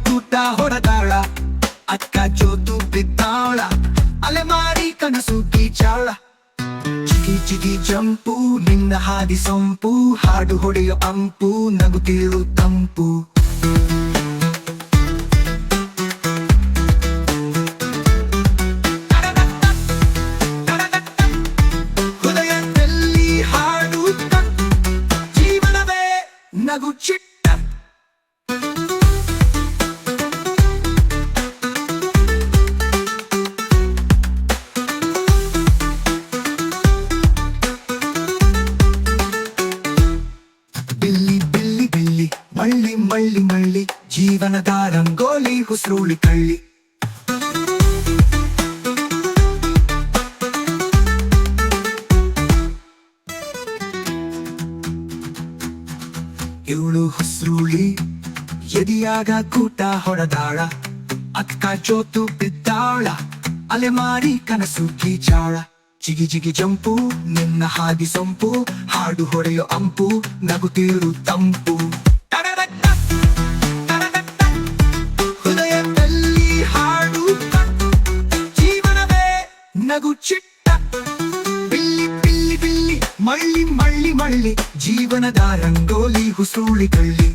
ಕೂಟ ಹೊರದಾಳ, ಅಕ್ಕ ಜೋತು ಬಿದ್ದಾಳ, ಅಲೆಮಾರಿ ಕನಸು ಕೀಚಾಳ. ಚಿಗಿ ಚಿಗಿ ಜಂಪು ನಿನ್ನ ಹಾದಿ ಸೊಂಪು, ಹಾಡು ಹೊಡೆಯೋ ಅಂಪು ನಗುತ್ತಿರು ತಂಪು. ಹೃದಯದಲ್ಲಿ ಹಾಡು ಜೀವನವೇ ನಗು ಚಿಟ್ಟ. ಬಿಲ್ಲಿ ಬಿಲ್ಲಿ ಬಿಲ್ಲಿ ಮಳ್ಳಿ ಮಳ್ಳಿ ಮಳ್ಳಿ, ಜೀವನದ ರಂಗೋಲಿ ಹುಸ್ರುಳಿ ಕಳ್ಳಿ. ಇವಳು ಹುಸ್ರುಳಿ ಎದಿಯಾಗ ಕೂಟ ಹೊರದಾಳ, ಅಕ್ಕ ಜೋತು ಬಿದ್ದಾಳ, ಅಲೆಮಾರಿ ಕನಸು ಕೀಚಾಳ. ಚಿಗಿ ಚಿಗಿ ಜಂಪು ನಿನ್ನ ಹಾದಿ ಸೊಂಪು, ಹಾಡು ಹೊಡೆಯೋ ಅಂಪು ನಗುತ್ತಿರು ತಂಪು. ಹೃದಯದಲ್ಲಿ ಹಾಡು ಜೀವನವೇ ನಗು ಚಿಟ್ಟ. ಬಿಲ್ಲಿ ಬಿಲ್ಲಿ ಬಿಲ್ಲಿ ಮಳ್ಳಿ ಮಳ್ಳಿ ಮಳ್ಳಿ, ಜೀವನದ ರಂಗೋಲಿ ಹುಸುಳಿ ಕಳ್ಳಿ.